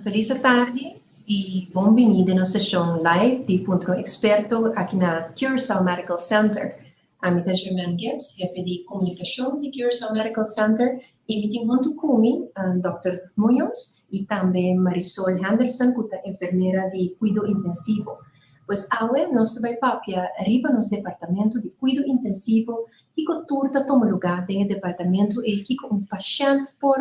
Feliz tarde e bem-vindo na sessão live de Ponto Experto aqui na Curaçao Medical Center. A minha Germaine Gibbs, chefe de comunicação de Curaçao Medical Center, e me junto comigo Dr. Munoz e também Marisol Henderson, que é enfermeira de cuidado intensivo. Pois agora nós vamos papia arriba no departamento de cuidado intensivo que turta toma lugar no departamento e que paciente por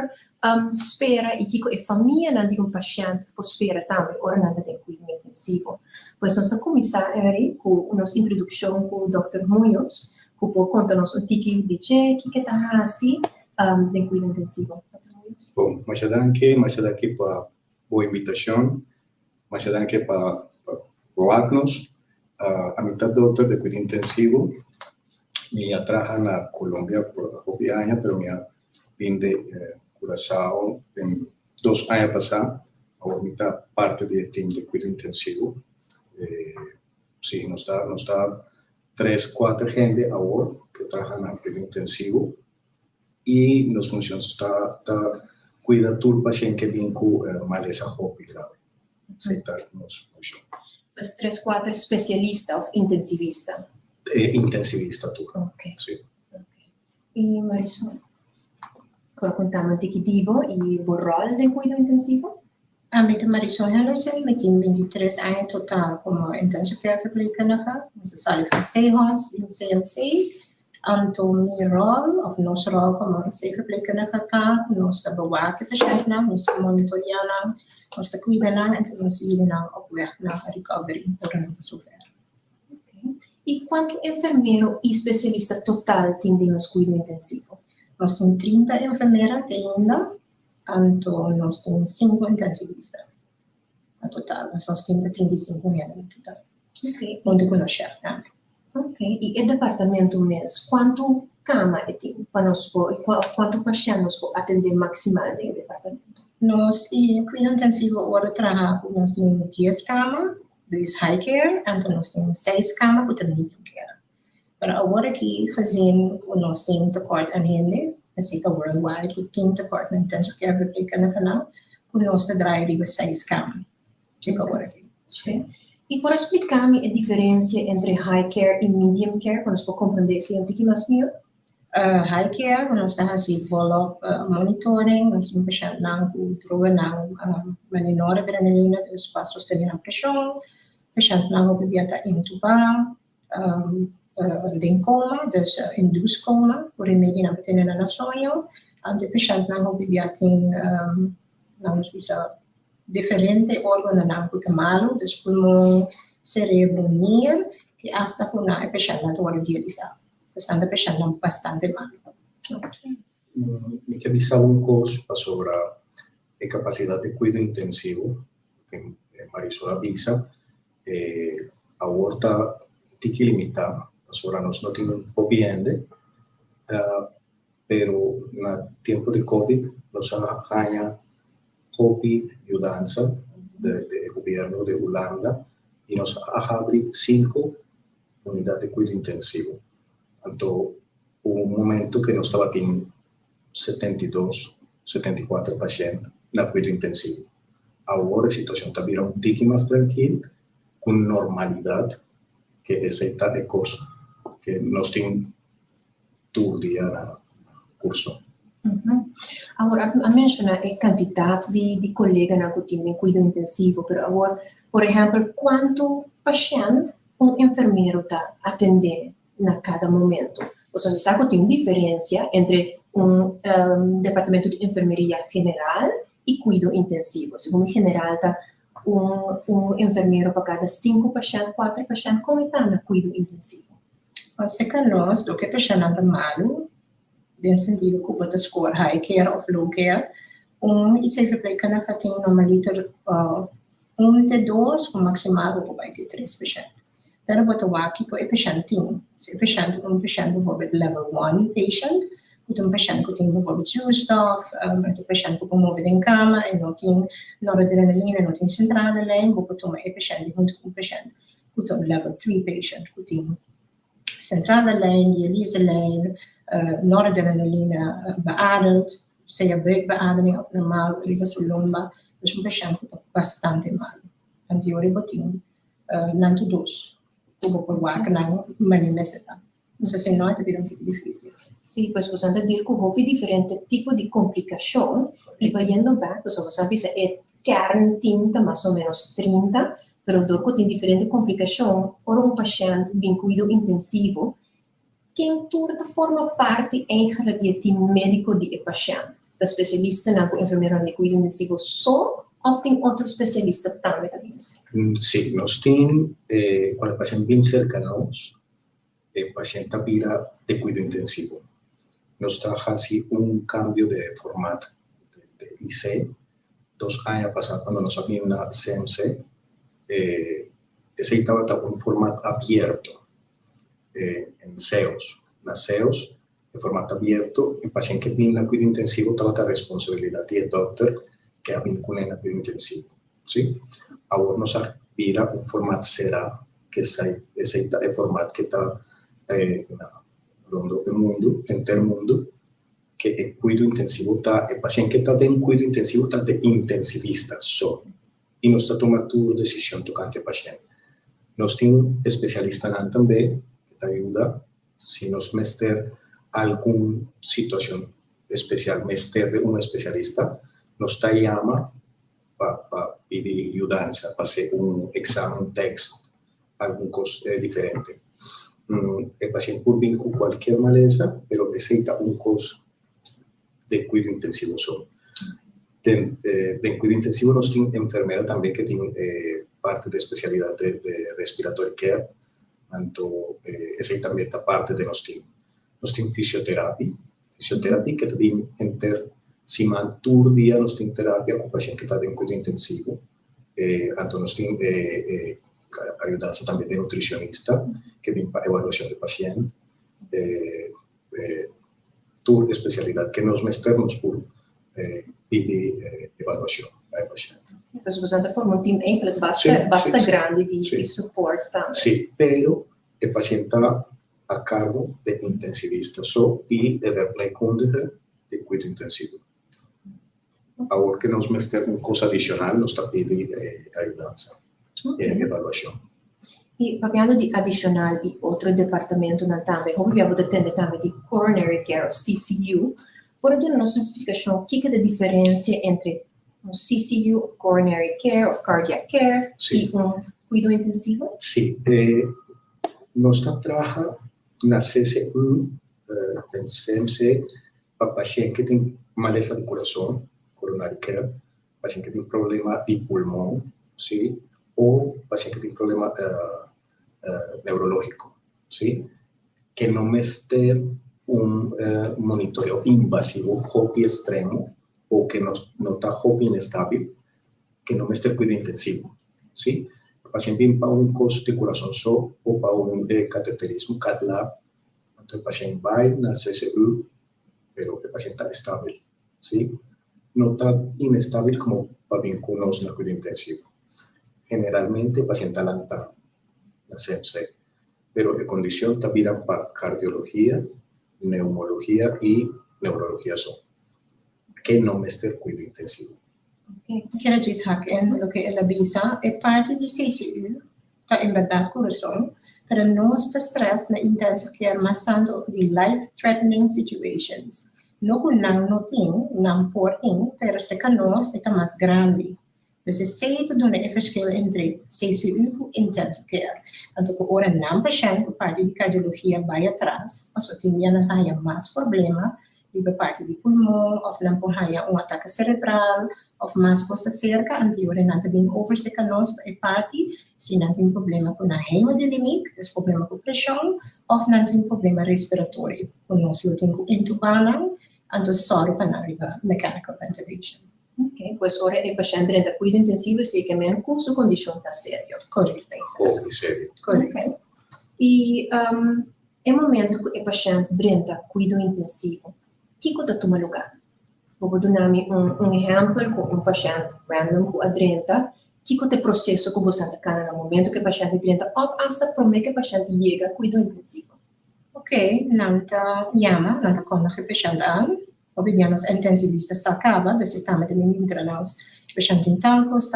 espera e que a família de paciente por espera também ora nada de cuidado intensivo. Pois nós vamos começar com a nossa introdução com o Dr. Munoz, que pode contar-nos tiki de que está assim de cuidado intensivo. Bom, muchas gracias por a invitação, muchas gracias para provarnos. A mitad doctor de cuidado intensivo, me trabaja en Colombia por 8 años, pero me vine de Curaçao en 2 años pasados, ahora mitad parte del team de cuidado intensivo. Sí, nos da 3, 4 gente ahora que trabajan en cuidado intensivo y nos funciona está cuidar todo el paciente que viene con maleza hopi grave. Aceitar nos funciona. Pues 3, 4 especialistas o intensivistas. Intensivista tu. Ok. Sí. Okay. Y Marisol, ¿puedo contarme un poquitivo y el rol de cuidado intensivo? A mí Marisol Henderson, me tengo 23 años total como intensive care verpleegkundige. Onze sale van Zeehonds in CMC. Anto mi rol, of nos rol como intensive verpleegkundige ka, nos te bewaken patiënten, nos te monitoreren, nos te cuiden en nos jullie op weg naar recovery voor een zover. ¿Y cuántos enfermeros y especialistas total tenemos cuidado intensivo? Nos tenemos 30 enfermeras ainda, anto nos tenemos 5 intensivistas. A total, nos tenemos 35 gente en total. Okay. Junto con los chefs también. Ok, y el departamento mes, ¿cuánto cama tiene para nosotros, cuánto pacientes nos puede atender maximal del departamento? Nos en cuidado intensivo ahora trabajamos, nos tenemos 10 camas, dus high care, en nos tenemos 6 camas met medium care. Pero ahora aquí, gezien nos tenemos tekort aan gente, es decir, worldwide, we tenemos tekort aan intensive care verpleegkundigen na, nos te draaien die 6 camas. Chico ahora aquí. Sí. Y por explicarme la diferencia entre high care y medium care, para nos puede comprender si un poquito más mío. High care, nos está así volop monitoring, nos tem patiënt na droga na menor adrenalina, dus para sostener a pressão, patiënt na probeert intubar, in coma, dus induced coma, por remédio na betenen na sonho, en de patiënt na probeert nos bisa diferente órgãos na kuta malo, dus pulmão, cerebro, nier, que hasta kuna a patiënt na toward dialysis. Bastante patiente bastante mal. Okay. Me quer dizer um curso sobre a capacidade de cuidado intensivo que Marisol avisa. Agora tem que limitar, agora nós não temos obviamente, pero no tempo de Covid nós ganhamos hobby e dança do governo de Holanda e nós abrimos 5 unidades de cuidado intensivo. Então, momento que nós estava tendo 72, 74 pacientes na cuidado intensivo. Agora a situação está virando um pouquinho mais tranquila, com normalidade, que essa é a coisa que nós temos todo dia no curso. Agora, a mencionar a quantidade de colegas que têm cuidado intensivo, mas agora, por exemplo, quanto paciente enfermeiro está atendendo na cada momento? O sea, sabe que tem diferença entre departamento de enfermeria general e cuidado intensivo. Segundo general, está enfermeiro para cada 5 pacientes, 4 pacientes, como está no cuidado intensivo? Se que nós, do que paciente anda malo, no sentido que pode score high care ou low care, e se verpleegkundige tem normaliter 1 de 2, com maximaal bij de 3 pacientes. Pero wat waki ko e paciente tem. Se o paciente bijvoorbeeld level 1 patient, um paciente que tem bijvoorbeeld zuurstof, um paciente que promove em cama e não tem noradrenalina, não tem centrale lijn, bijvoorbeeld um paciente junto com paciente que tem level 3 patient, que tem centrale lijn, dialyse lijn, noradrenalina beademd, seja buikbeademing op normaal, riba sulumba, Dus een patiënt wordt bastante mal. En die ore botin, nanto dos. Tubo por waka nang mani meseta. So se no, è un tipo difficile. Sí, pues vos antes dir que hubo diferentes tipos de complicación y yendo back, pues vos sabes es kern tinta más o menos 30, pero dorco tiene diferentes complicaciones por un paciente bien cuidado intensivo que en turno forma parte eigenlijk de team médico de paciente. De specialisten en enfermero de cuidado intensivo son of tem otro specialista también. Sí, nos tienen, cuando el paciente bien cercanos, el paciente vira de cuidado intensivo. Nos trajo así un cambio de formato de IC. 2 años pasados, cuando nos había una CMC, ese estaba un formato abierto en SEOs. Las SEOs, de formato abierto, el paciente que viene a cuidado intensivo toda la responsabilidad del doctor que ha vindo con el cuidado intensivo. ¿Sí? Ahora nos aspira un formato será, que es el formato que está en el mundo, en el mundo, que el cuidado intensivo está, el paciente que está en cuidado intensivo está de intensivista solo. Y no está tomando decisión tocante al paciente. Nos tiene especialistas también que te ayuda si nos mester alguna situación especial, mester de un especialista, nos te llama para pedir ayuda, para hacer un examen, un test, algún cosa diferente. El paciente puede venir con cualquier maleza, pero necesita un costo de cuidado intensivo solo. De cuidado intensivo nos tiene enfermera también que tiene parte de especialidad de respiratory care, tanto esa también está parte de nos tiene fisioterapia que también enter si man todo día nos tiene terapia con paciente que está en cuidado intensivo, tanto nos tiene ayudanza también de nutricionista que viene para evaluación de paciente, tu especialidad que nos mesternos por pedir evaluación al paciente. Dus we zijn er voor een team eigenlijk basta grande die support también. Sí, pero el paciente está a cargo de intensivista y de verpleegkundige de cuidado intensivo. Ahora que nos mester una cosa adicional, nos está pidiendo ayudanza y evaluación. E parlando di additional e altro departamento também, como abbiamo detto também di coronary care of CCU, pode dar uma explicação que é a diferença entre um CCU, coronary care of cardiac care e cuidado intensivo? Sí, nós trabalhamos na CCU, em CMC, para paciente que tem maleza do coração, coronary care, paciente que tem problema de pulmão, sim, ou paciente que tem problema neurológico, ¿sí? Que no me esté un monitoreo invasivo, hobby extremo, o que no está hobby inestable, que no me esté cuidado intensivo, ¿sí? El paciente viene para un costo de corazón o para un cateterismo, CAT lab, entonces el paciente va a la CCU, pero el paciente está estable, ¿sí? No tan inestable como para bien con los en el cuidado intensivo. Generalmente el paciente alanta la CMC, pero la condición está vira para cardiología, neumología y neurología que no me esté cuidado intensivo. Quiero decir que lo que ella visa es parte de CCU, está en verdad corazón, pero no está estrés na intensive care más tanto de life-threatening situations. No con no porting, pero se canos está más grande. Dus het zit doen een verschil entre CCU en intensive care. Então, agora não paciente com parte de cardiologia vai atrás, mas o time não tem mais problema, de parte de pulmão, ou não por ataque cerebral, ou mais coisa cerca, anterior não tem oversecanos é parte, se não tem problema com a hemodinâmica, tem problema com pressão, ou não tem problema respiratório, quando nós tem com intubação, então só para arribar mechanical ventilation. Ok, pues ahora el paciente entra cuidado intensivo y sigue con su condición está seria. Correcto. Serio. Correcto. Okay. Y el momento que el paciente entra cuidado intensivo, ¿qué cosa toma lugar? Vou dar un ejemplo con un paciente random que entra, ¿qué cosa el proceso que você está en el momento que el paciente entra o hasta por que el paciente llega a cuidado intensivo? Ok, nanta llama, nanta conta que el paciente an. Obviamente, os intensivistas acabam, dus estamos também entrando paciente em talcos,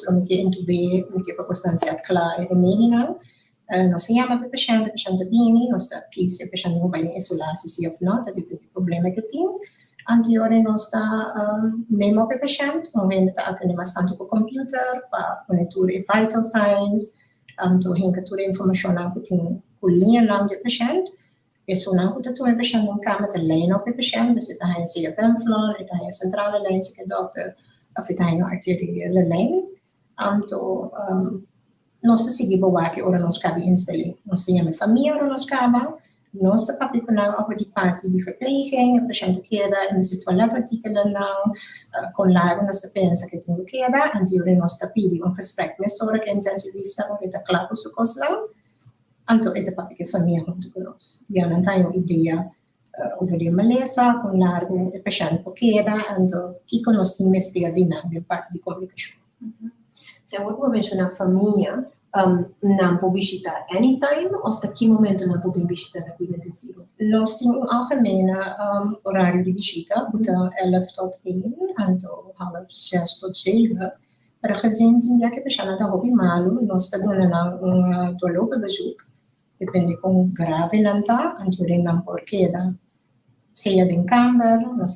lo que intubé, lo que proporcionar claro e menina. Nós chamamos para paciente bem, nós está aqui se paciente não vai isolar se ou não, tá depende do problema que tem. Anteriormente nós está mesmo para paciente, nós está atendendo bastante com o computer, para monitor vital signs, então hinca toda a informação que tem com linha não de paciente. Isso não pode ter paciente em cama, tem lijn op de patiënt, dus het is een CFM-vlon, het is een centrale lijn, zeker dokter, of het is een arteriële lijn. Nós seguimos o que ora nós cabe instellen. Nós temos família ora nós cabe, nós está papiconando over die parte de verpleging, a patiënt queda in de toiletartikelen não, com lago nós pensa que tem que queda, en die nós está pedindo gesprek met zorg intensivista, of het klaar voor zo'n kost lang. Anto é da papi família junto conosco. E não tem uma ideia over de maleza, com largo, de paciente poqueda, anto que conosco investiga dinâmica parte de comunicação. Então, quando você menciona a família, não pode visitar anytime ou até que momento não pode visitar na cuidado intensivo? Nós temos algemene horário de visita, então 11 tot 1, anto half 6 tot 7. Para gezien die que paciente está hobby malo, nós está dando doorloopbezoek. Depende com grave não tá, anteriormente não por queda. Seja de kamer, nós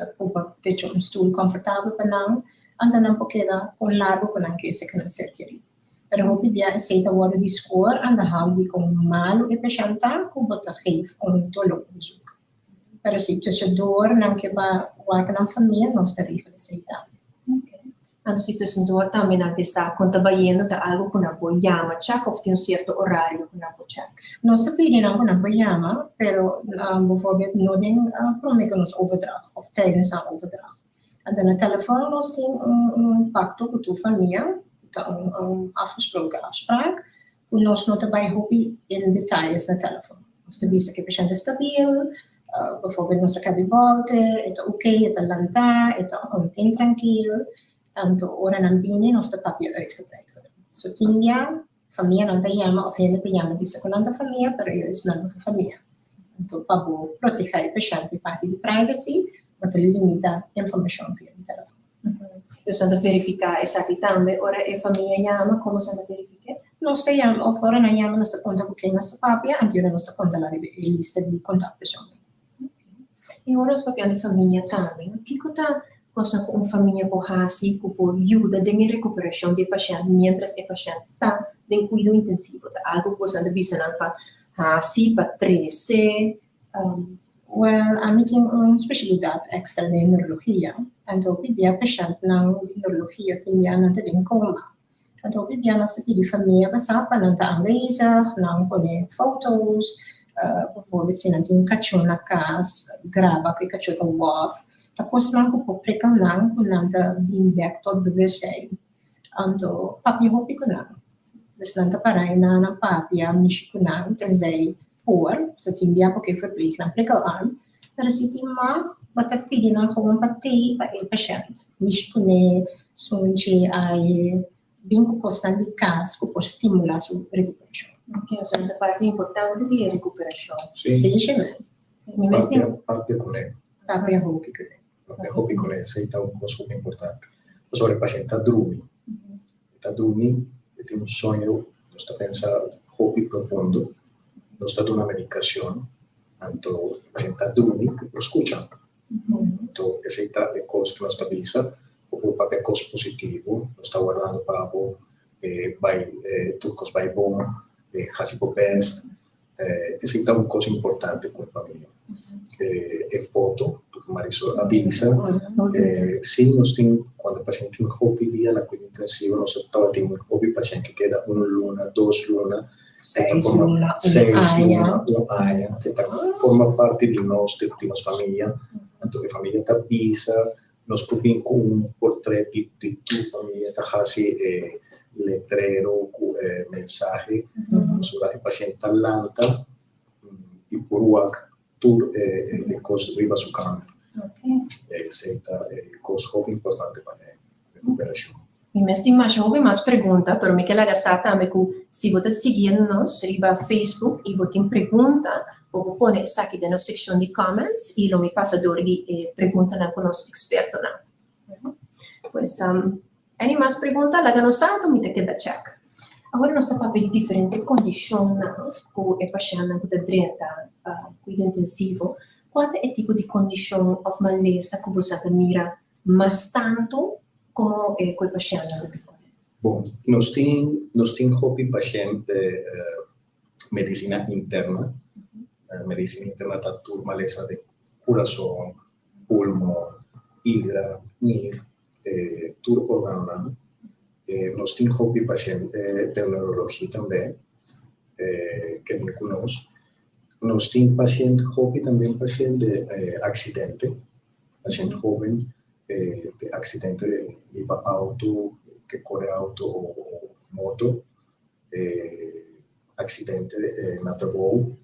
temos stoel confortável para não, então não por queda com largo com não que se kan ser querido. Pero hopi bia aceita worden die score aan de hand die com malo e patiënta com bota geef doorloopbezoek. Pero se tussendoor não que ba werken na família, nós está regel aceita. Então, se tussendoor também não está contabayendo de algo que não pode chamar check ou tem certo horário que não pode check. Nós está pedindo que não pode chamar, pero bijvoorbeeld não tem problema com os overdrag of tijdens aan overdrag. En dan de telefoon nós tem pacto com tua família, afgesproken afspraak, que nós não trabalhamos hobby in detalhes na telefoon. Nós te visa que o paciente é stabiel, bijvoorbeeld nós acabamos de volta, é ok, é lanta, é intranquilo. Então, ora não bine, nós te papier uitgebreid worden. So, tinha, família não te chama, of ele te chama, visa com a família, pero eu não a família. Então, para proteger o paciente de parte de privacy, mas limita a informação via o telefone. Dus aan verificar exatamente, ora a família chama, como se verifica? Nós te chama, of ora não chama, nós te conta com quem nós te papia, antes nós te conta a lista de contato pessoal. E ora os papéis de família também, o que está cosa com família por assim, por ajuda de recuperação de paciente, mientras o paciente está em cuidado intensivo, tá algo que você visa não para assim, para 3C. Well, a mim tem uma especialidade extra de neurologia, então o paciente na neurologia tinha não tem coma. Então o nós pedi família passar para não estar aanwezig, não põe fotos, bijvoorbeeld se não tem cachorro na casa, grava que cachorro tá off. Tapos lang ko po prekang lang kung lang ta being back to bewustzijn. Anto, papi hopi ko lang. Dus lang ta paray na ng papi, mishi ko lang, tenzay poor, sa timbia po kay verpleeg ng prekaan. Pero si timma, batak pidi na ko pati pa el pasyent. Mishi ko ne, sunchi ay bing ko kostan di kas ko por stimula su recuperasyon. Ok, o sea, la parte importante di recuperación. Sí, sí, parte con él. Papi hopi ko lang. Hobby con essa é uma coisa super importante. Sobre o paciente está dormindo, tem um sonho, nós está pensando hobby profundo, nós está dando uma medicação, então o paciente está dormindo e escuta. Então essa é a coisa que nós está visa, o papel coisa positivo, nós está guardando para o tudo vai bom, hasipo best, essa é uma coisa importante com a família. É foto, que Marisol avisa. Sim, nós temos, quando o paciente tem hobby dia na cuidado intensivo, nós temos um hobby paciente que queda 1 luna, 2 luna, 6 luna, 1 aia, que forma parte de nós, de nossa família. Então, a família está avisa, nós podemos com um portrait de tua família, está fazendo letreiro, mensagem, o paciente está lanta, e por o tour de coisas riba su câmera. Essa é coisa muito importante para a recuperação. E mesmo mais houve mais pergunta, pero me quero agradecer também que se você seguir-nos riba Facebook e você tem pergunta, você pode isso aqui na seção de comments e lo me passa de pergunta na com nosso experto na. Pois Any mais pergunta? Laga no santo, me te queda check. Agora nós estamos a ver diferentes condições que o paciente que dreta cuido intensivo. Qual é o tipo de condição ou maleza que você mira mais tanto como o paciente? Bom, nós temos hobby paciente medicina interna. Medicina interna está tudo maleza de coração, pulmão, hígado, tudo órgano. Nós temos hobby paciente de neurologia também, que vem conosco. Nós temos paciente hobby também paciente de acidente, paciente jovem de acidente de auto, que corre auto ou moto, acidente na voo.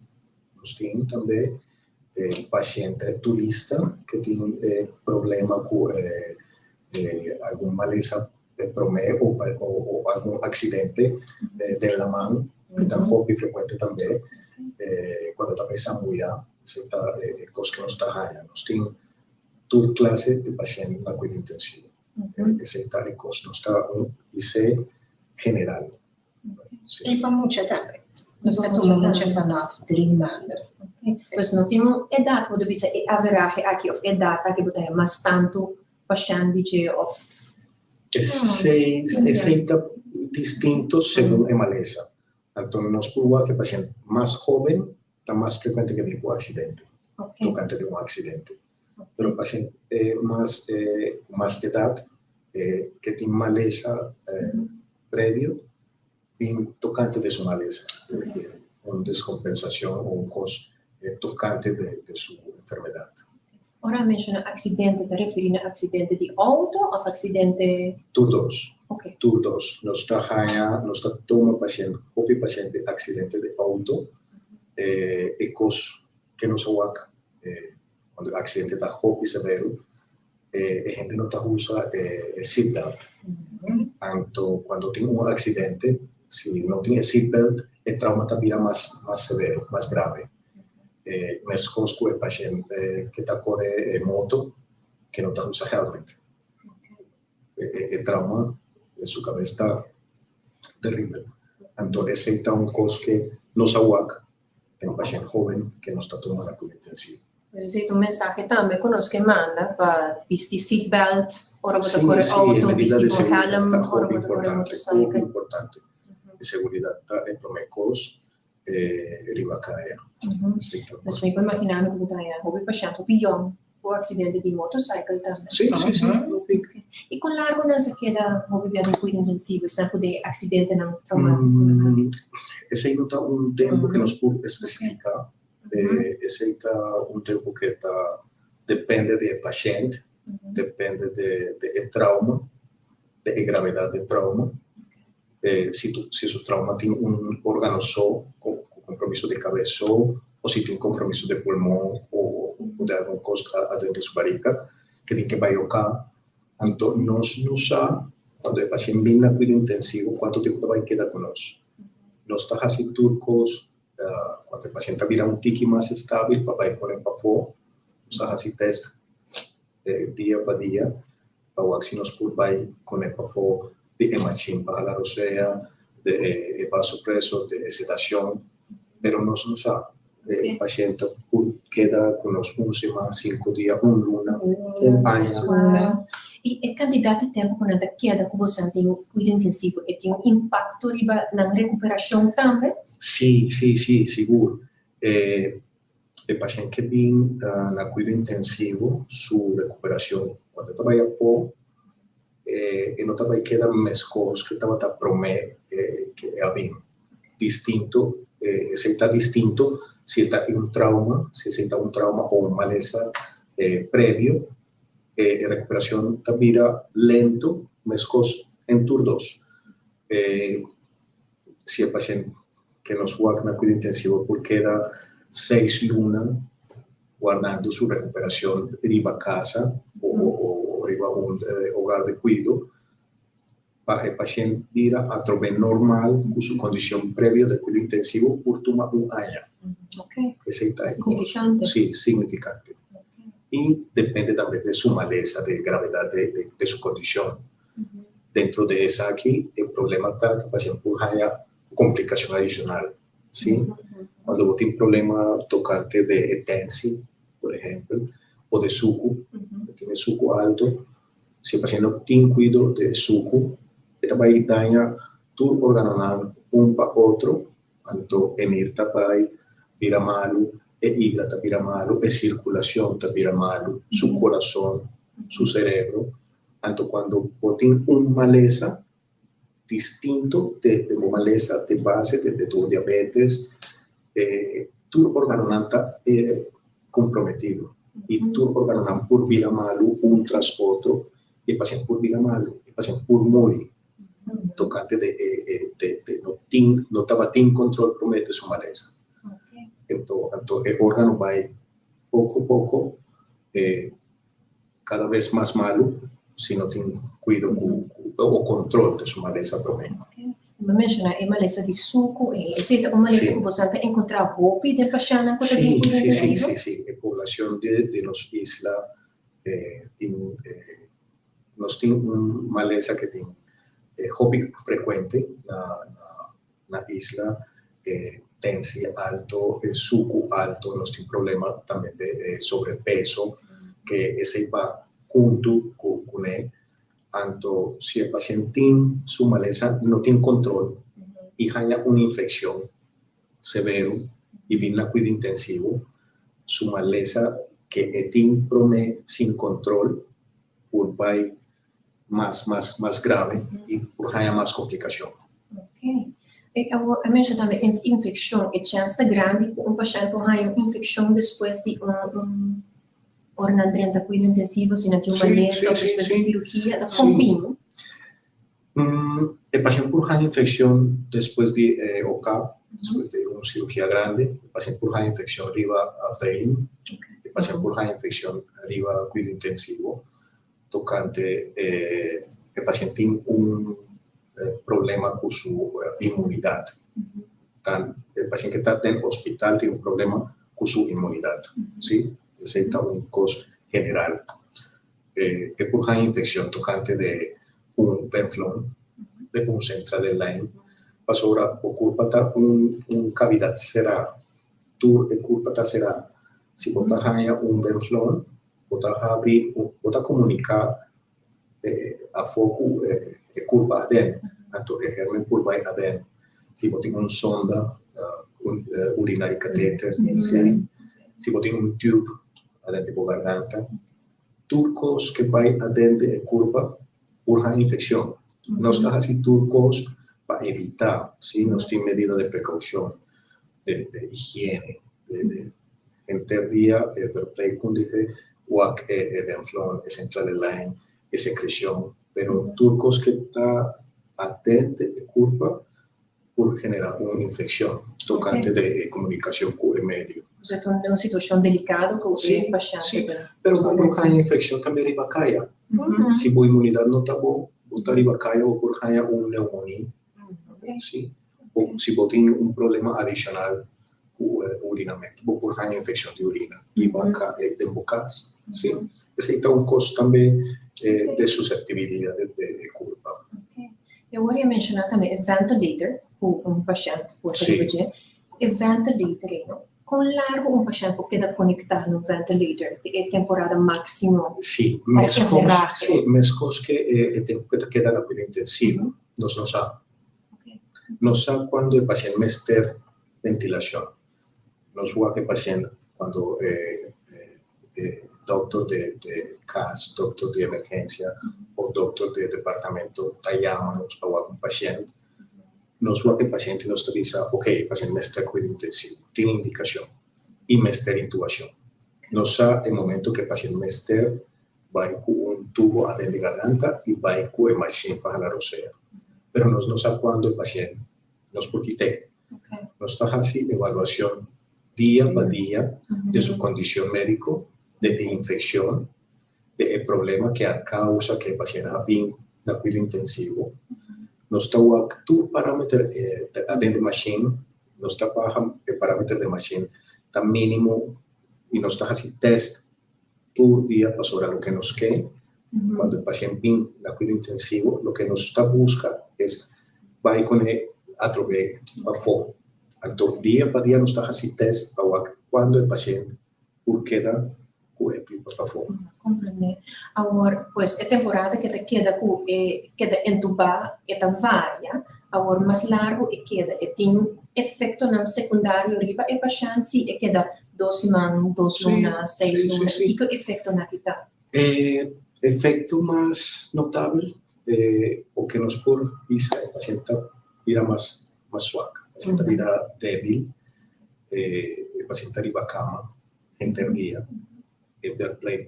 Nós temos também paciente turista que tem problema com alguma maleza ou algum acidente da mão, que é hobby frequente também, quando está pensando mulher, coisa que não está ganhando. Nós temos toda classe de paciente na cuidado intensivo. Esse é coisa não está isso é general. E para muita também. Nós temos muita fanaf, trimanda. Mas não temos idade, pode dizer, haverá aqui of idade que botar mais tanto paciente of Esse está distinto según a maleza. Então, nós provamos que o paciente mais jovem está mais frequente que com acidente, tocante de acidente. Mas o paciente com mais idade, que tem maleza prévio, vem tocante de sua maleza, uma descompensação ou coisa tocante de sua enfermidade. Ora menciona acidente, te referindo a acidente de auto ou acidente? Todos. Ok. Todos. Nós tomamos paciente, qualquer paciente de acidente de auto, e coisa que não sabemos, quando o acidente está muito severo, a gente não usa seatbelt. Então, quando tem acidente, se não tem seatbelt, o trauma está mais severo, mais grave. Mas com o paciente que está correndo moto, que não está usando helmet. O trauma de sua cabeça está terrível. Então, esse é uma coisa que não sabemos. Tem um paciente jovem que não está tomando a cuidado intensivo. Mas esse é um mensagem também conosco que manda para vestir seatbelt, ora botar Sim, correr auto, medida de vestir com seguridade helm, está ora muito botar correr importante. Muito motorcycle. importante. A segurança é para mim coisa ribacaia. Mas me pode imaginar que botar o paciente pior o acidente de motorcycle também. Sim. E com largo não se queda o bebê de cuidado intensivo, está com acidente não traumático. Esse não está tempo que nos pode especificar. Esse está tempo que depende do paciente, depende do trauma, da gravidade do trauma. Se o trauma tem órgano só, com compromisso de cabeça só, ou se tem compromisso de pulmão ou de alguma coisa dentro da sua barriga, que tem que baiocar. Então, nós não sabemos, quando o paciente vem na cuidado intensivo, quanto tempo vai quedar conosco. Nós estamos fazendo turcos, quando o paciente vira tique mais estável, para ir para fora, nós estamos fazendo testes dia para dia, para ver se nós podemos ir para fora de hemachim, para a roceia, de vasopresso, de sedação, mas nós não sabemos. O paciente queda conosco 1 semana, 5 dias, 1 luna, 1 ano. E a quantidade de tempo quando queda com você tem cuidado intensivo e tem impacto na recuperação também? Sim, seguro. O paciente que vem na cuidado intensivo, sua recuperação, quando estava aí fora, e não estava aí queda mais coisas que estava a prometer que é bem distinto. Se está distinto, se está em trauma, se está um trauma ou uma maleza prévio, a recuperação está vira lento, mas em turnos. Se o paciente que nos guarda na cuidado intensivo por queda 6 lunas guardando sua recuperação riba casa ou riba hogar de cuidado, o paciente vira a trobar normal com sua condição prévia de cuidado intensivo por tomar 1 ano. Esse é Significante. Sim, significante. E depende também de sua maleza, de gravidade de sua condição. dentro de esa aquí, el problema está que el paciente haya complicación adicional, ¿sí? Cuando vos tienes problema tocante de tensi, por ejemplo, o de suco, tiene suco alto, si el paciente no tiene cuidado de suco, esta va a dañar tu órgano para otro, tanto emir tapai, vira malo, hígado vira malo, circulación vira malo, su corazón, su cerebro. Tanto cuando vos tienes una maleza distinto de maleza de base de tu diabetes, tu órgano está comprometido y tu órgano por vira malo un tras otro, el paciente por vira malo, el paciente por morir. Tocante no estaba en control promete su maleza. Entonces, el órgano va poco a poco, cada vez más malo, si no tiene cuidado o control de su maleza promete. Ma mencionar a maleza di suco, esiste una maleza que você encontrar roupa de paixão quando tem cuidado intensivo? Sí. La población de las islas nos tiene una maleza que tiene hobby frecuente na isla, tensi alto, suco alto, nos tiene problema también de sobrepeso, que ese va junto con él. Tanto si el paciente tiene su maleza no tiene control y hay una infección severa y viene a cuidado intensivo, su maleza que tiene problema sin control, va más grave y hay más complicación. Ok. Eu menciono também infecção. É chance grande que paciente tenha infecção depois de ordenamento de cuidado intensivo, se não tem uma maleza ou depois de cirurgia, da compino. El paciente por una infección después de OCAP, después de una cirugía grande, el paciente por una infección arriba a failing, el paciente por una infección arriba a cuidado intensivo, tocante el paciente tiene un problema con su inmunidad. El paciente que está en el hospital tiene un problema con su inmunidad, ¿sí? Ese es un costo general. Es por una infección tocante de un venflón, de un central de Lyme, pasó ahora ocupa una cavidad cerrada. Tu culpa será si vos hay un venflón, vos abrir, vos comunicar a foco culpa adentro, entonces el germen culpa adentro. Si vos tienes una sonda, un urinario catéter, si vos tienes un tube adentro de la garganta, turcos que van adentro de culpa por una infección. No estás así turcos para evitar, ¿sí? No tiene medida de precaución, de higiene, en día, el play con dije, WAC, venflón, central de Lyme, secreción, pero turcos que está atento de culpa por generar una infección tocante de comunicación con el medio. Você está em uma situação delicada com o paciente. Sí, pero por una infección también arriba cae. Si tu inmunidad no está buena, vos arriba cae o por una neumonía. Sí. O si vos tienes un problema adicional con urinamiento, vos por una infección de orina y va de bocas. Sí. Ese es un costo también de susceptibilidad de culpa. Eu queria mencionar também o ventilator, com paciente, por exemplo, o ventilator, com largo paciente queda conectado no ventilator, é temporada máxima. Sí, mescos que queda na cuidado intensivo, nós não sabe. Não sabe quando o paciente está ventilação. Não sabe que o paciente, quando doctor de CAS, doctor de emergência ou doctor de departamento está llamando para o paciente, não sabe que o paciente nos diz, ok, o paciente está cuidado intensivo, tem indicação, e está intubação. Não sabe o momento que o paciente está vai com um tubo adentro da garganta e vai com a máquina para a roceira. Pero nós não sabe quando o paciente nos porque tem. Nós está fazendo avaliação dia a dia de sua condição médica, de infección, de problema que a causa que el paciente ha vindo na cuidado intensivo. Nos está o parámetro dentro da machine, nos está o parámetro da machine está mínimo e nos está fazendo teste todo dia para saber o que nos quer, Cuando el paciente viene a cuidado intensivo, lo que nos está busca es va con él a través de fo. Entonces, día para día nos está haciendo test para cuando el paciente queda con el por favor. Compreender. Agora, pues, é temporada que te queda com queda entubada, é varia. Agora, mais largo e queda tem efeito não secundário riba e paciente se e queda 2 semanas, 2 lunas, 6 lunas. Que efeito na kita? Efecto más notable o que nos por dice el paciente mira más suave, el paciente mira débil, el paciente arriba a cama, enterría.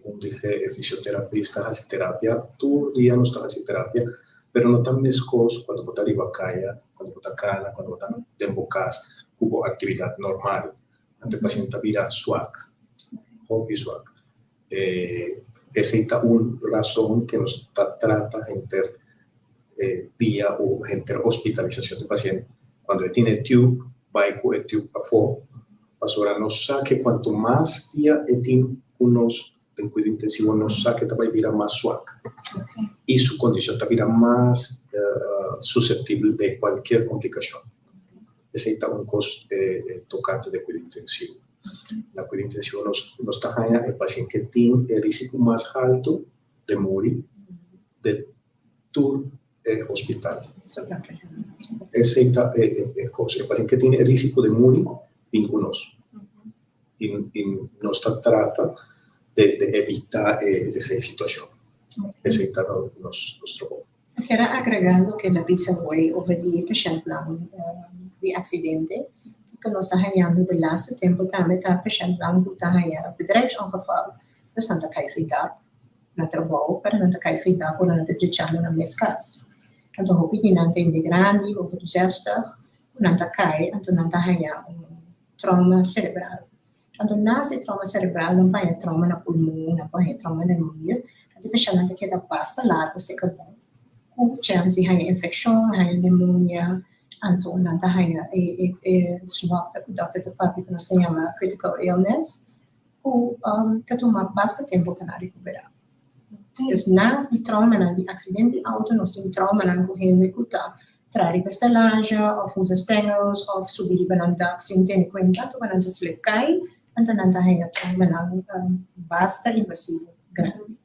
Como dije, el fisioterapista hace terapia, todo el día no está haciendo terapia, pero no tan mescos cuando está arriba a calle, cuando está cana, cuando está de embocas, hubo actividad normal. Entonces el paciente mira suave, hobby suave. Esa es una razón que nos trata entre vía o entre hospitalización del paciente. Cuando tiene tube, va con el tube afuera. Ahora nos saque cuanto más día tiene unos en cuidado intensivo, nos saque también vida más suave. Y su condición también más susceptible de cualquier complicación. Ese es un costo tocante de cuidado intensivo. La cuidado intensivo nos está el paciente que tiene el riesgo más alto de morir de todo hospital. Ese es el costo. El paciente que tiene el riesgo de morir vínculos. Y nos trata de evitar esa situación. Ese es nuestro goal. Quiero agregando que la visa way over the patient plan de accidente que nos está ganhando de laatste tempo também está patient plan que está ganhando bedrijfsongeval. Dus dan kan je vrijdag naar trabalho para não kan je vrijdag ou não te deixando na minha casa. Então hoop je não tem de grande over de 60 não tá cai então não tá ganhando trauma cerebral. Então nasce trauma cerebral não vai trauma na pulmão não vai trauma na nia. Então patient não queda basta largo se acabou. Com chance de ganhar infecção, ganhar pneumonia. Então, não está swab que o doutor está falando que nós temos uma critical illness, ou está tomando bastante tempo para recuperar. Então, naast die trauma, die acidente auto, nós temos trauma na corrente que está trazer estalagem, ou os stengels, ou subir para o dak, sem ter em conta, então, quando se lhe cai, então, não está trauma bastante invasivo, grande.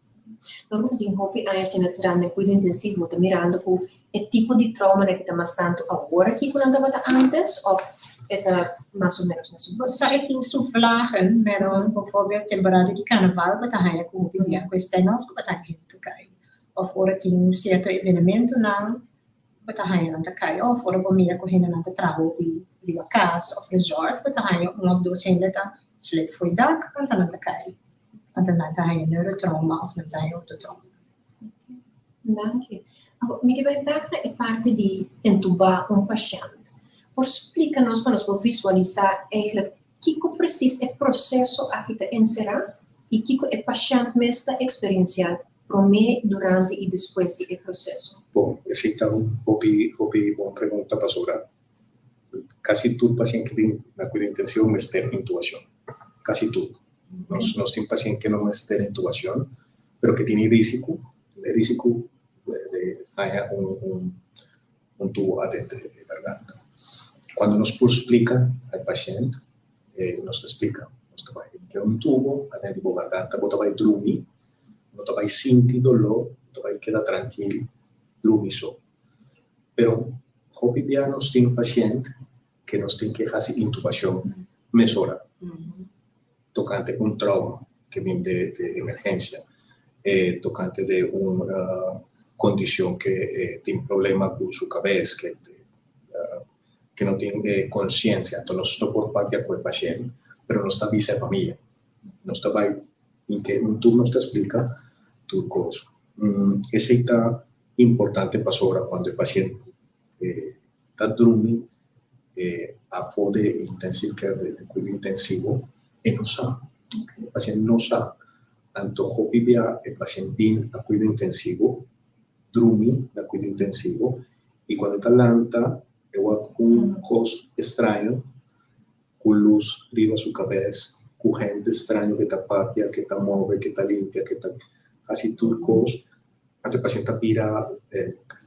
Normal tem hopi a essa naturalmente cuidado intensivo, está mirando com o tipo de trauma que está mais tanto agora que quando estava antes, ou está mais ou menos mesmo? Você tem suflagen, mas, bijvoorbeeld, temporada de carnaval, você tem que comer com stengels, você tem que cair. Ou fora tem certo evento, não, você tem que cair. Ou fora, você tem que ir para trabalho, para casa, ou resort, você tem que ou duas vezes, sleep voor dak, então não cair. Então não tem neurotrauma, ou não tem outro trauma. Danke. Mi vai back é parte de entubar paciente. Por explica-nos para nós visualizar eigenlijk que precisa é processo a fita encerrar e que é paciente mesmo experiencial promê durante e depois do processo. Bom, essa é uma boa pergunta para sobre. Quase todo paciente que tem na cuidado intensivo mas tem intubação. Quase tudo. Nós temos paciente que não tem intubação, mas que tem risco de haya un tubo adentro de la garganta. Cuando nos explica al paciente, nos explica, nos va a un tubo adentro de la garganta, vos vai dormir, no te vai sentir dolor, te vai quedar tranquilo, dormir só. Pero, hoy día nos tiene un paciente que nos tiene que hacer intubación mesora, tocante un trauma que viene de emergencia, tocante de una condición que tiene problemas con su cabeza, que no tiene conciencia. Entonces, no por parte con el paciente, pero no está visa de familia. No está ahí, en que tú nos te explica tu cosa. Eso es importante para ahora cuando el paciente está durmiendo a foro de intensive care, de cuidado intensivo, y no sabe. El paciente no sabe. Entonces, el paciente viene a cuidado intensivo, dormir da cuidado intensivo e quando está lenta eu com um coisa estranho com luz riba sua cabeça com gente estranho que está papia que está move que está limpia que está así turcos, ante paciente vira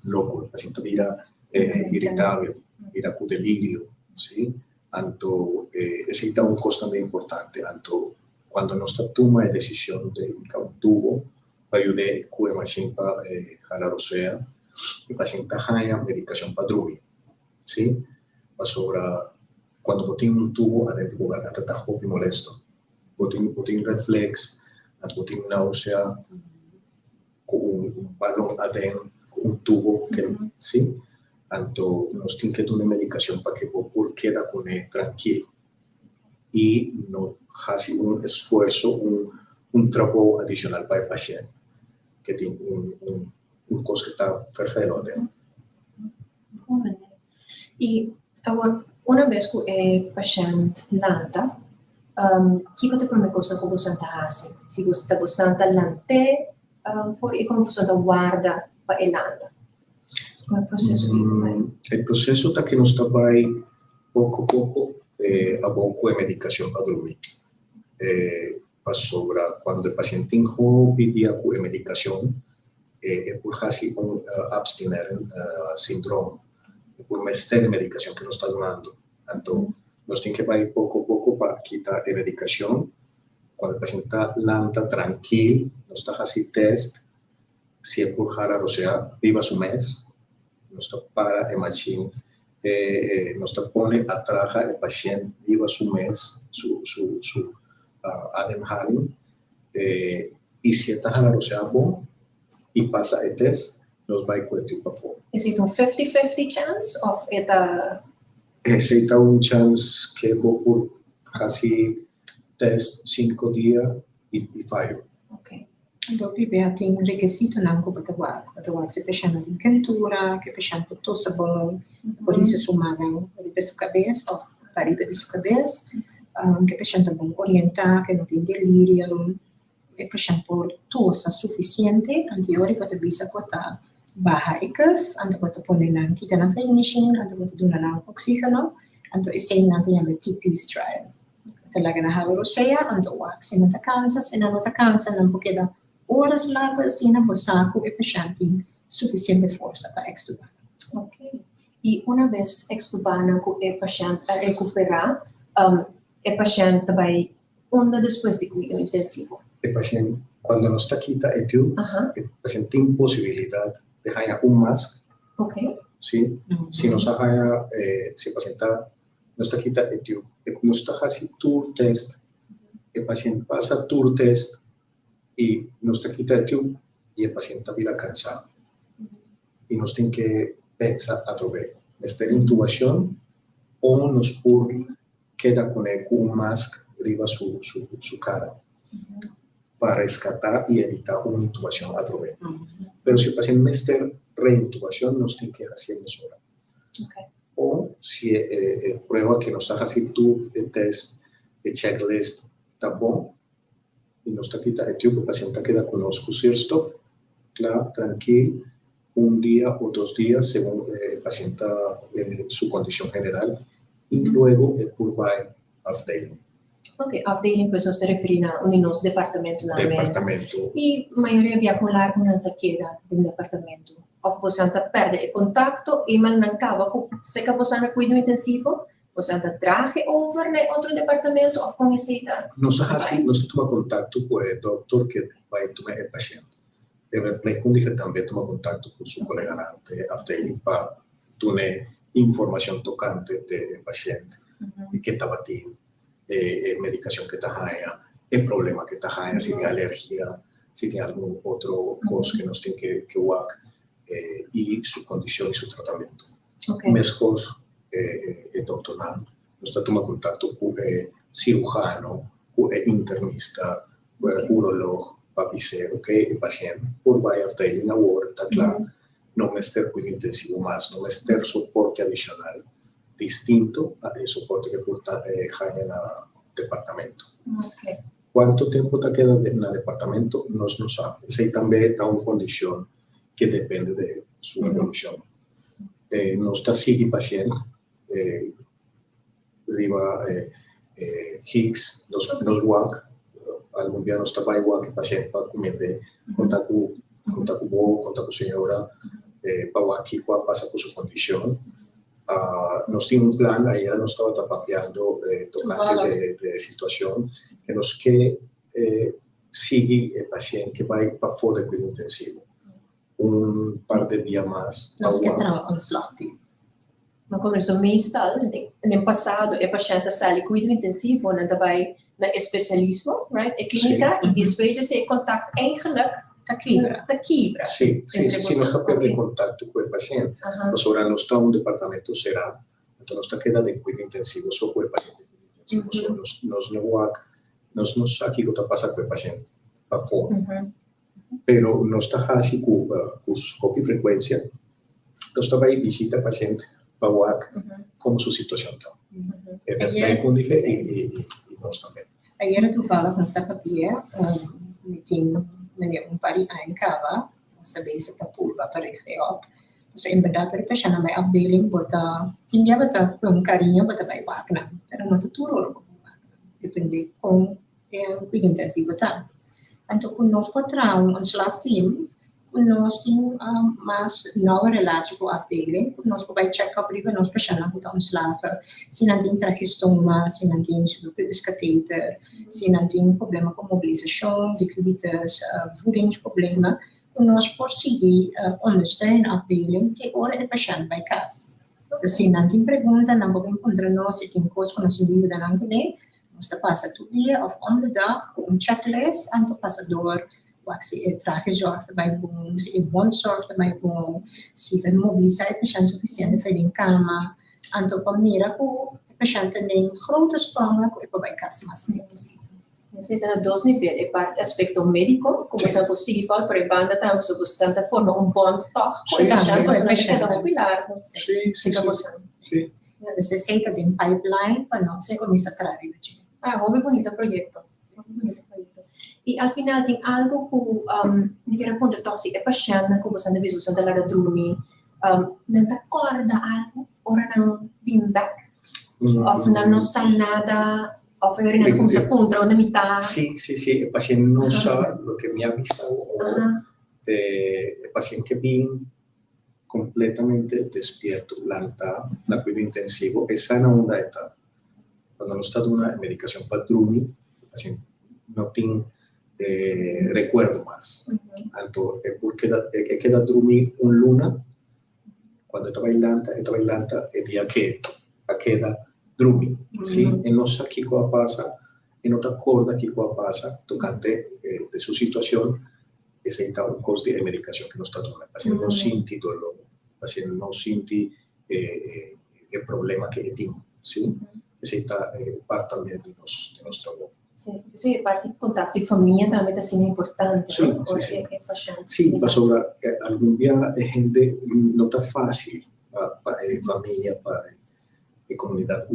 loco, paciente vira irritable, vira con delirio, ¿sí? Anto, ese es un costo también importante, anto, cuando nuestra toma de decisión de un tubo, para ayudar a paciente a la rosea, el paciente haya medicación para droga, ¿sí? Para cuando vos tienes un tubo, adentro de lugar, hasta está muy molesto. Vos tienes reflex, vos tienes náusea, con un balón adentro, con un tubo, que, ¿sí? Tanto nos tiene que dar una medicación para que vos quede con él tranquilo. Y no hace un esfuerzo, un trabajo adicional para el paciente, que tiene un costo que está perfecto adentro. E agora, una vez que o paciente lanta, que você promete coisa que você está fazendo? Se você está lante, for e como você guarda para ele lanta? Qual é o processo? El proceso está que nos trabaja poco a poco a poco de medicación para dormir. Cuando el paciente pide medicación, es por casi un abstiner síndrome, por mestre de medicación que nos está dando. Entonces, nos tiene que ir poco a poco para quitar la medicación. Cuando el paciente está lenta, tranquilo, nos está haciendo test, si es por jara, o sea, viva su mes, nos está para el machine, nos está pone atrás el paciente, viva su mes, su Adem-Haring, y si está jara, o sea, bon, y pasa el test, nos va a ir con el tipo de forma. Is it un 50-50 chance of eta? Ese es un chance que por casi test 5 días y fallo. Okay. Dopo abbiamo un requisito anche per trovare se facciamo di cantura, che facciamo tutto sabone, por isso sumare per sua cabeça, ou para di sua cabeça, che facciamo bom orientar, che non ti delirio, e facciamo tutto sufficiente, anteriore per bisa quota baja ikaf, anto quota pone na kita na finishing, anto quota duna na oxigeno, anto isay natin yung TP's trial. Talaga na hawaro siya, anto wak, sinata kansa, sinanota kansa, nang pukida oras lang para sinabosa ko e pasyente suficiente força para extubar. Okay. E una vez extubana ko e paciente a recuperar, e paciente vai onda después de cuidado intensivo. El paciente, cuando no está quita el paciente tiene posibilidad de dejar un mask, Okay. ¿sí? Si no se si el paciente no está quita el tube, no está haciendo tour test, el paciente pasa tour test y nos te quita el tube y el paciente está cansado. Y nos tiene que pensar a través de esta intubación o nos puede quedar con un mask arriba su cara para rescatar y evitar una intubación a través. Pero si el paciente necesita reintubación, nos tiene que hacer sola. Okay. O si prueba que nos está haciendo el test, el checklist, está bueno, y nos está quitando el tube, el paciente queda con los Kursirstoff, claro, tranquilo, un día o 2 días según el paciente su condición general, y luego el purbai afdeling. Ok, afdeling pues se refiere a un departamento na Departamento. E a maioria via com largo não se queda do departamento. Ou você perde o contato e man não acaba com se que você cuida intensivo, você traje over na outro departamento ou com receita. Nos toma contacto com o doutor que vai tomar o paciente. Deve também tomar contato com seu colega de afdeling para ter informação tocante do paciente e que está batendo. Medicación que está haya, el problema que está haya, si tiene alergia, si tiene algún otro cosa que nos tiene que work, y su condición y su tratamiento. Okay. Mejor el doctor nos está tomando contacto con el cirujano, con el internista, con el urologo, papicero, que el paciente por vaya a tener una vuelta, claro, no me esté cuidado intensivo más, no me esté soporte adicional distinto al soporte que porta en el departamento. Okay. ¿Cuánto tiempo te queda en el departamento? No se sabe. Ese también está una condición que depende de su evolución. No está sigue paciente, arriba Higgs, los WAC, algum dia nós trabalhamos com o paciente para comer, contar com o contar com a senhora, para aqui qual passa por sua condição. Nós tínhamos plano, aí nós estávamos trabalhando tocante de situação que nós quer seguir o paciente que vai para fora do cuidado intensivo. Par de dias mais. Nós quer trabalhar slagteam. Maar como isso meestal, no passado, o paciente está em cuidado intensivo, não vai na especialismo, right? A clínica, e depois você contact eigenlijk Da quebra. Sim, nós estamos perdendo contato com o paciente. Nós agora não está departamento será, então nós está quedando em cuidado intensivo só com o paciente. Nós não sabemos o que está passando com o paciente para fora. Pero nós está assim com frequência, nós está vai visitar o paciente para ver como sua situação está. É verdade, como dije, e nós também. Ayer toevallig ons dat papier met meneer Umpari aankava, ons de basic de pulva berichten op. Dus inderdaad, de patiënt naar mijn afdeling, wat team ja wat een carinho wat bij waken, pero no te turoro, depende com cuidado intensivo tá. Então com nós patrão, ons slagteam, com nós tem mais nova relatie com a afdeling, com nós vai check-up liever nós patiënt moet ontslagen, se não tem trachestoma, se não tem sudopeus catheter, se não tem problema com mobilização, decubitus, voedingsproblemen, com nós por seguir ondersteunen a afdeling, te hora de patiënt bij casa. Dus se não tem pergunta, não vou encontrar nós, se tem coisa com nós indivíduo da não conhece, nós te passa todo dia of om de dag com checklist, en te passa door wat se traje zorg erbij boom, se bond zorg erbij boom, se de mobilisatie patiënt suficiënt voor in cama, en te maniera hoe de patiënt neem grote sprongen, hoe je bij casa mas menos. Você está a dois níveis, a parte aspecto médico, como é possível, para a banda estamos sobre de forma bond toch, Sim, com a sim. cada pilar, Sim. Dus se senta de pipeline para nós começar a trabalhar. Hobby bonito projeto. E al final tem algo que quero ponto tóxico, é paixão, como você não viu, você não está dormir, não te acorda algo, ora não vem back, ou não sabe nada, ou foi não como se punta, onde me está. Sim, o paciente não sabe o que me ha visto, o paciente que vem completamente despierto, lanta, na cuidado intensivo, essa não dá etapa. Quando nós está dando uma medicação para dormir, o paciente não tem recuerdo mais. Então, é porque queda dormir luna, quando está bailando, é dia que a queda dormir. Sim, e não sabe o que passa, e não te acorda o que passa, tocante de sua situação, esse é um curso de medicação que nós está dando. O paciente não sente dor, o paciente não sente o problema que tem. Sim, esse é parte também de nosso trabalho. Sim, parte de contato de família também está sendo importante. Sim, mas agora, algum dia a gente não está fácil para a família, para a comunidade,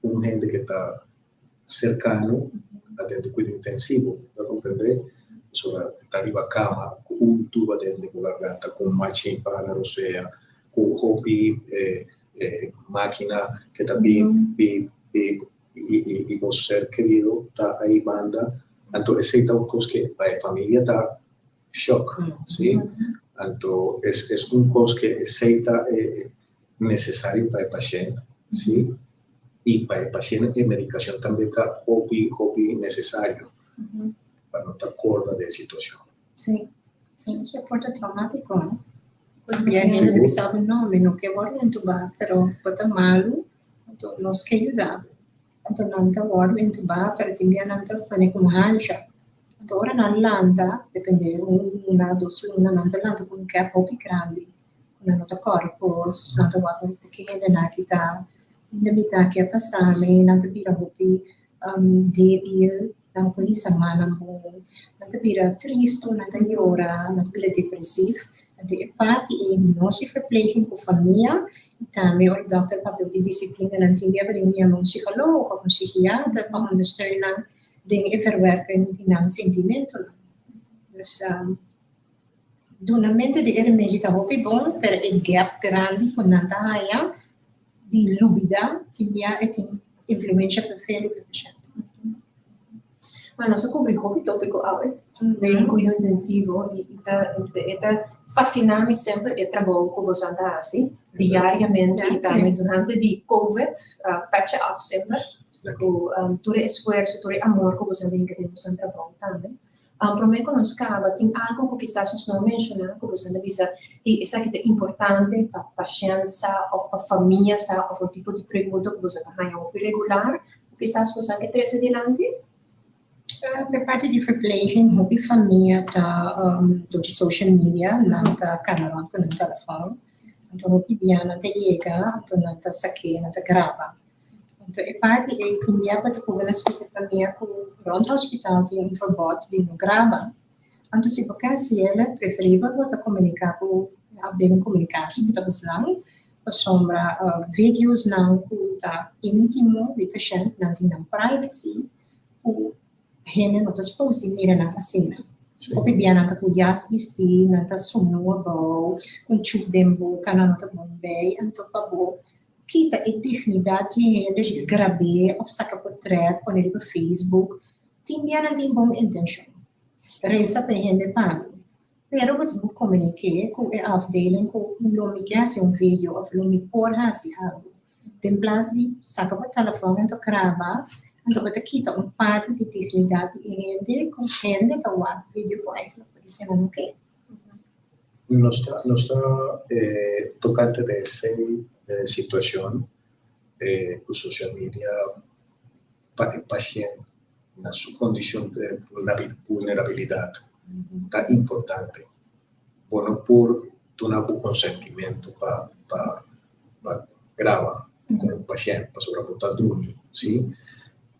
com gente que está cercano a dentro do cuidado intensivo, para compreender, sobre estar em cama, com tubo dentro da garganta, com machine para ou seja, com hobby, máquina que está bem, e você querido está aí banda, então esse é um coisa que a família está choque, sim, então é um coisa que aceita necessário para o paciente, sim, e para o paciente a medicação também está hobby necessário para não estar corda da situação. Sim, isso é muito traumático, não? Porque a gente sabe o nome, não quer entubar, pero pode malo, então nós quer ajudar. Então não está entubar, para ter não está para com rancha. Então ora não lanta, depende uma dos luna não está lanta com um cap ou grande, não está corpos, não está o que é na kita, limita que é passar, não está vira hopi débil, não pode sama não está vira triste, não está llora, não está vira depressivo. De parte é nossa verpleging com família, também o dokter papel de disciplina não tinha para um psicólogo ou um psiquiatra para ondersteunen dingen verwerken in sentimento. Dus doen een mente de ermee está hopi bom per el gap grande con nanta haya di lubida tinha e tem influência para o paciente. Bueno, se cubre hobby tópico ahora, de un cuidado intensivo y está fascinante siempre el trabajo que vos andas así, diariamente y también durante el COVID, patch off siempre, con todo el esfuerzo, todo el amor que vos andas en vos trabajo también. Para mí conozcaba, tem algo que quizás não mencionar, que você não visa, e isso aqui é importante para a paciente ou para a família, ou o tipo de pergunta que você está fazendo regular, quizás você quer trazer adiante? Per parte di Fairplay, hobby famiglia do social media, nanta canal con il telefono, anto hobby bia nanta liega, anto nanta sake, nanta grava. Anto e parte e tinha para com uma famiglia com rond hospital in verbod di non grava. Anto se porque se ela preferiva bota comunicar com afdeling comunicatie, bota beslang, sombra videos não com ta intimo di paciente, nanti não privacy, com hene not supposed to mira na cena. Opi bia nanta ku jas visti, nanta sumnu abau, un chup dembo, kana nota bombay, anto pabo. Kita e dignidade de hene, grabe, op saka portret, poner op Facebook. Tim bia nanta in bom intention. Resa pe hene pami. Pero wat mo comunique ku e afdeling ku lomi kiasi un video of lomi por hasi algo. Ten plaats di saka po telefoon en to kraba, anto bata kita un parte di dignidade e hende com hende ta wa video po eigenlijk por isso não ok. No está tocante de esa situación, con social media, para el paciente, en su condición de vulnerabilidad, tan importante. Bueno, por donar un consentimiento para grabar con el paciente, para sobrebotar druni, ¿sí?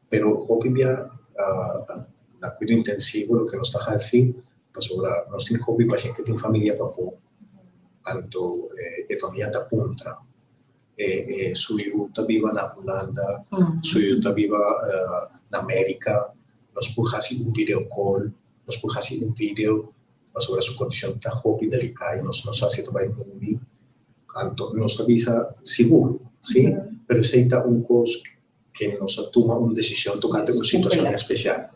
Pero hoy día, el cuidado intensivo, lo que nos está haciendo, para no ser hobby paciente que tiene familia para fuera, tanto de familia está punta, su hijo viva en Holanda, su hijo viva en América, nos puede hacer un video call, nos puede hacer un video sobre su condición tan hobby delicada y nos hace tomar un movie, tanto nos avisa seguro, ¿sí? Pero ese es un cosa que nos toma una decisión tocante una situación especial,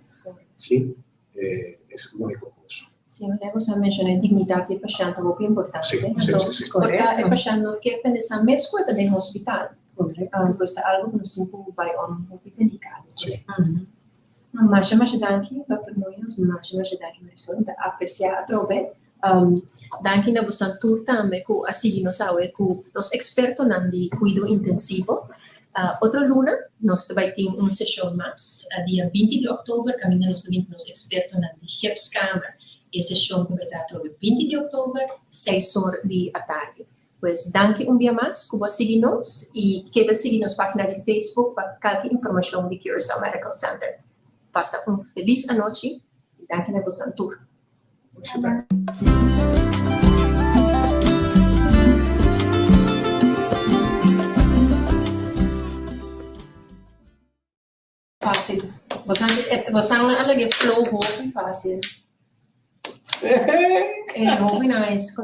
¿sí? Es el único cosa. Sì, você mencionou a dignidade do paciente, é muito importante. Sim, então, sim. porque o paciente quer pensar mesmo quando está no hospital. Pois é algo que nós temos que vai muito delicado. Mas danke, Dr. Moyos, mas danke, Marisol, está apreciado, bem. Danke na você tour também, que a seguir nós sabe, que os expertos de cuidado intensivo. Outra luna, nós vai ter uma sessão mais, dia 20 de outubro, caminho nós também nos expertos de Hepskamer. E a sessão vai estar no 20 de outubro, 6 horas da tarde. Pois, danke dia mais, que você seguir-nos e queda seguir nossa página de Facebook para qualquer informação de Curaçao Medical Center. Passa feliz noite e danke na vossa tour. Fácil. Você não é flow, fácil. É, não, nice.